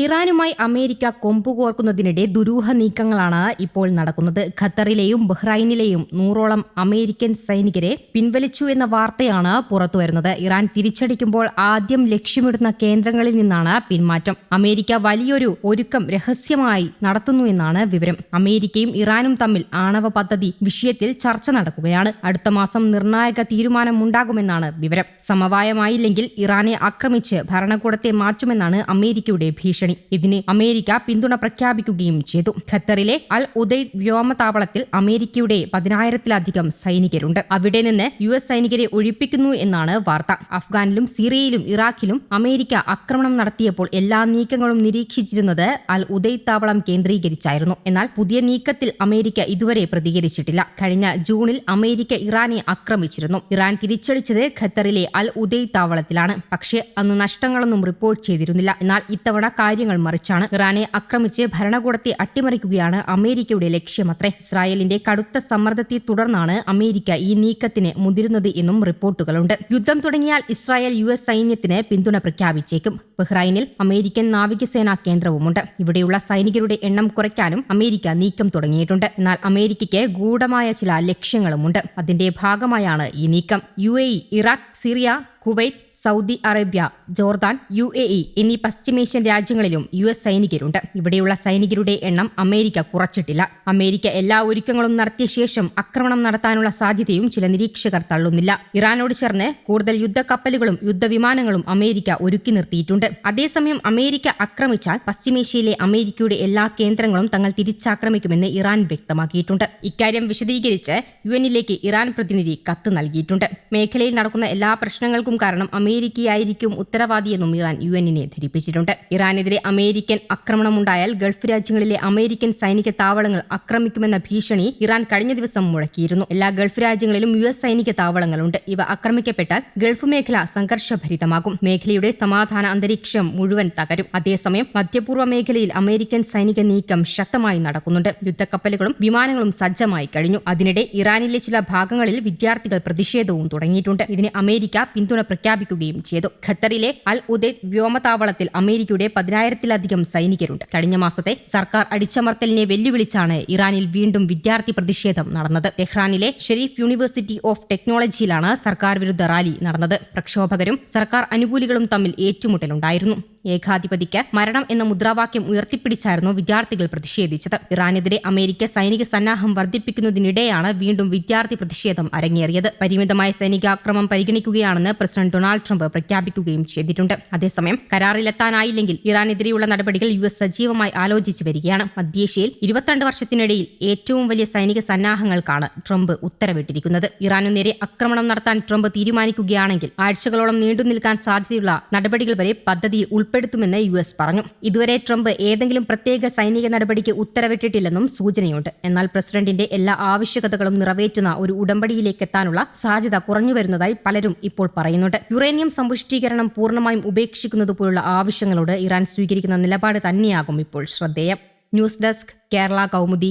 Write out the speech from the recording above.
ഇറാനുമായി അമേരിക്ക കൊമ്പുകോർക്കുന്നതിനിടെ ദുരൂഹ നീക്കങ്ങളാണ് ഇപ്പോൾ നടക്കുന്നത്. ഖത്തറിലെയും ബഹ്റൈനിലെയും 100ഓളം അമേരിക്കൻ സൈനികരെ പിൻവലിച്ചു എന്ന വാർത്തയാണ് പുറത്തുവരുന്നത്. ഇറാൻ തിരിച്ചടിക്കുമ്പോൾ ആദ്യം ലക്ഷ്യമിടുന്ന കേന്ദ്രങ്ങളിൽ നിന്നാണ് പിന്മാറ്റം. അമേരിക്ക വലിയൊരു ഒരുക്കം രഹസ്യമായി നടത്തുന്നു എന്നാണ് വിവരം. അമേരിക്കയും ഇറാനും തമ്മിൽ ആണവ പദ്ധതി വിഷയത്തിൽ ചർച്ച നടക്കുകയാണ്. അടുത്ത മാസം നിർണായക തീരുമാനമുണ്ടാകുമെന്നാണ് വിവരം. സമവായമായില്ലെങ്കിൽ ഇറാനെ ആക്രമിച്ച് ഭരണകൂടത്തെ മാറ്റുമെന്നാണ് അമേരിക്കയുടെ ഭീഷണി. ഇതിന് അമേരിക്ക പിന്തുണ പ്രഖ്യാപിക്കുകയും ചെയ്തു. ഖത്തറിലെ അൽ ഉദൈദ് വ്യോമതാവളത്തിൽ അമേരിക്കയുടെ 10,000-ലധികം സൈനികരുണ്ട്. അവിടെ നിന്ന് US സൈനികരെ ഒഴിപ്പിക്കുന്നു എന്നാണ് വാർത്ത. അഫ്ഗാനിലും സിറിയയിലും ഇറാഖിലും അമേരിക്ക ആക്രമണം നടത്തിയപ്പോൾ എല്ലാ നീക്കങ്ങളും നിരീക്ഷിച്ചിരുന്നത് അൽ ഉദൈദ് താവളം കേന്ദ്രീകരിച്ചായിരുന്നു. എന്നാൽ പുതിയ നീക്കത്തിൽ അമേരിക്ക ഇതുവരെ പ്രതികരിച്ചിട്ടില്ല. കഴിഞ്ഞ ജൂണിൽ അമേരിക്ക ഇറാനെ ആക്രമിച്ചിരുന്നു. ഇറാൻ തിരിച്ചടിച്ചത് ഖത്തറിലെ അൽ ഉദൈദ് താവളത്തിലാണ്. പക്ഷേ അന്ന് നഷ്ടങ്ങളൊന്നും റിപ്പോർട്ട് ചെയ്തിരുന്നില്ല. എന്നാൽ ഇത്തവണ കാര്യങ്ങൾ മറിച്ചാണ്. ഇറാനെ ആക്രമിച്ച് ഭരണകൂടത്തെ അട്ടിമറിക്കുകയാണ് അമേരിക്കയുടെ ലക്ഷ്യമത്രേ. ഇസ്രായേലിന്റെ കടുത്ത സമ്മർദ്ദത്തെ തുടർന്നാണ് അമേരിക്ക ഈ നീക്കത്തിന് മുതിരുന്നത് എന്നും റിപ്പോർട്ടുകളുണ്ട്. യുദ്ധം തുടങ്ങിയാൽ ഇസ്രായേൽ US സൈന്യത്തിന് പിന്തുണ പ്രഖ്യാപിച്ചേക്കും. ബഹ്റൈനിൽ അമേരിക്കൻ നാവികസേനാ കേന്ദ്രവുമുണ്ട്. ഇവിടെയുള്ള സൈനികരുടെ എണ്ണം കുറയ്ക്കാനും അമേരിക്ക നീക്കം തുടങ്ങിയിട്ടുണ്ട്. എന്നാൽ അമേരിക്കയ്ക്ക് ഗൂഢമായ ചില ലക്ഷ്യങ്ങളുമുണ്ട്. അതിന്റെ ഭാഗമായാണ് ഈ നീക്കം. UAE, Iraq, Syria, Kuwait, Saudi Arabia, Jordan, UAE എന്നീ പശ്ചിമേഷ്യൻ രാജ്യങ്ങളിലും US സൈനികരുണ്ട്. ഇവിടെയുള്ള സൈനികരുടെ എണ്ണം അമേരിക്ക കുറച്ചിട്ടില്ല. അമേരിക്ക എല്ലാ ഒരുക്കങ്ങളും നടത്തിയ ശേഷം ആക്രമണം നടത്താനുള്ള സാധ്യതയും ചില നിരീക്ഷകർ തള്ളുന്നില്ല. ഇറാനോട് ചേർന്ന് കൂടുതൽ യുദ്ധക്കപ്പലുകളും യുദ്ധവിമാനങ്ങളും അമേരിക്ക ഒരുക്കി നിർത്തിയിട്ടുണ്ട്. അതേസമയം അമേരിക്ക ആക്രമിച്ചാൽ പശ്ചിമേഷ്യയിലെ അമേരിക്കയുടെ എല്ലാ കേന്ദ്രങ്ങളും തങ്ങൾ തിരിച്ചാക്രമിക്കുമെന്ന് ഇറാൻ വ്യക്തമാക്കിയിട്ടുണ്ട്. ഇക്കാര്യം വിശദീകരിച്ച് UN-ലേക്ക് ഇറാൻ പ്രതിനിധി കത്ത് നൽകിയിട്ടുണ്ട്. മേഖലയിൽ നടക്കുന്ന എല്ലാ പ്രശ്നങ്ങൾക്കും കാരണം അമേരിക്കയായിരിക്കും ഉത്തരവാദിയെന്നും ഇറാൻ UN-നെ ധരിപ്പിച്ചിട്ടുണ്ട്. ഇറാനെതിരെ അമേരിക്കൻ ആക്രമണമുണ്ടായാൽ ഗൾഫ് രാജ്യങ്ങളിലെ അമേരിക്കൻ സൈനിക താവളങ്ങൾ ആക്രമിക്കുമെന്ന ഭീഷണി ഇറാൻ കഴിഞ്ഞ ദിവസം മുഴക്കിയിരുന്നു. എല്ലാ ഗൾഫ് രാജ്യങ്ങളിലും US സൈനിക താവളങ്ങളുണ്ട്. ഇവ ആക്രമിക്കപ്പെട്ടാൽ ഗൾഫ് മേഖല സംഘർഷഭരിതമാകും. മേഖലയുടെ സമാധാന അന്തരീക്ഷം മുഴുവൻ തകരും. അതേസമയം മധ്യപൂർവ്വ മേഖലയിൽ അമേരിക്കൻ സൈനിക നീക്കം ശക്തമായി നടക്കുന്നുണ്ട്. യുദ്ധക്കപ്പലുകളും വിമാനങ്ങളും സജ്ജമായി കഴിഞ്ഞു. അതിനിടെ ഇറാനിലെ ചില ഭാഗങ്ങളിൽ വിദ്യാർത്ഥികൾ പ്രതിഷേധവും തുടങ്ങിയിട്ടുണ്ട്. ഇതിന് അമേരിക്ക പിന്തുണ പ്രഖ്യാപിക്കുകയും ചെയ്തു. ഖത്തറിലെ അൽ ഉദൈദ് വ്യോമതാവളത്തിൽ അമേരിക്കയുടെ 10,000-ലധികം സൈനികരുണ്ട്. കഴിഞ്ഞ മാസത്തെ സർക്കാർ അടിച്ചമർത്തലിനെ വെല്ലുവിളിച്ചാണ് ഇറാനിൽ വീണ്ടും വിദ്യാർത്ഥി പ്രതിഷേധം നടന്നത്. ടെഹ്റാനിലെ ഷെരീഫ് യൂണിവേഴ്സിറ്റി ഓഫ് ടെക്നോളജിയിലാണ് സർക്കാർ വിരുദ്ധ റാലി നടന്നത്. പ്രക്ഷോഭകരും സർക്കാർ അനുകൂലികളും തമ്മിൽ ഏറ്റുമുട്ടലുണ്ടായിരുന്നു. ഏകാധിപതിക്ക് മരണം എന്ന മുദ്രാവാക്യം ഉയർത്തിപ്പിടിച്ചായിരുന്നു വിദ്യാർത്ഥികൾ പ്രതിഷേധിച്ചത്. ഇറാനെതിരെ അമേരിക്ക സൈനിക സന്നാഹം വർദ്ധിപ്പിക്കുന്നതിനിടെയാണ് വീണ്ടും വിദ്യാർത്ഥി പ്രതിഷേധം അരങ്ങേറിയത്. പരിമിതമായ സൈനികാക്രമണം പരിഗണിക്കുകയാണെന്ന് പ്രസിഡന്റ് ഡൊണാൾഡ് ട്രംപ് പ്രഖ്യാപിക്കുകയും ചെയ്തിട്ടുണ്ട്. അതേസമയം കരാറിലെത്താനായില്ലെങ്കിൽ ഇറാനെതിരെയുള്ള നടപടികൾ US സജീവമായി ആലോചിച്ചു വരികയാണ്. മധ്യേഷ്യയിൽ 22 വർഷത്തിനിടയിൽ ഏറ്റവും വലിയ സൈനിക സന്നാഹങ്ങൾക്കാണ് ട്രംപ് ഉത്തരവിട്ടിരിക്കുന്നത്. ഇറാനു നേരെ ആക്രമണം നടത്താൻ ട്രംപ് തീരുമാനിക്കുകയാണെങ്കിൽ ആഴ്ചകളോളം നീണ്ടുനിൽക്കാൻ സാധ്യതയുള്ള നടപടികൾ വരെ പദ്ധതിയിൽ ഉൾപ്പെടുത്തുമെന്ന് US പറഞ്ഞു. ഇതുവരെ ട്രംപ് ഏതെങ്കിലും പ്രത്യേക സൈനിക നടപടിക്ക് ഉത്തരവിട്ടിട്ടില്ലെന്നും സൂചനയുണ്ട്. എന്നാൽ പ്രസിഡന്റിന്റെ എല്ലാ ആവശ്യകതകളും നിറവേറ്റുന്ന ഒരു ഉടമ്പടിയിലേക്ക് എത്താനുള്ള സാധ്യത കുറഞ്ഞുവരുന്നതായി പലരും ഇപ്പോൾ പറയുന്നുണ്ട്. യുറേനിയം സമ്പുഷ്ടീകരണം പൂർണ്ണമായും ഉപേക്ഷിക്കുന്നതുപോലുള്ള ആവശ്യങ്ങളോട് ഇറാൻ സ്വീകരിക്കുന്ന നിലപാട് തന്നെയാകും ഇപ്പോൾ ശ്രദ്ധേയം. News desk, Kerala Kaumudi.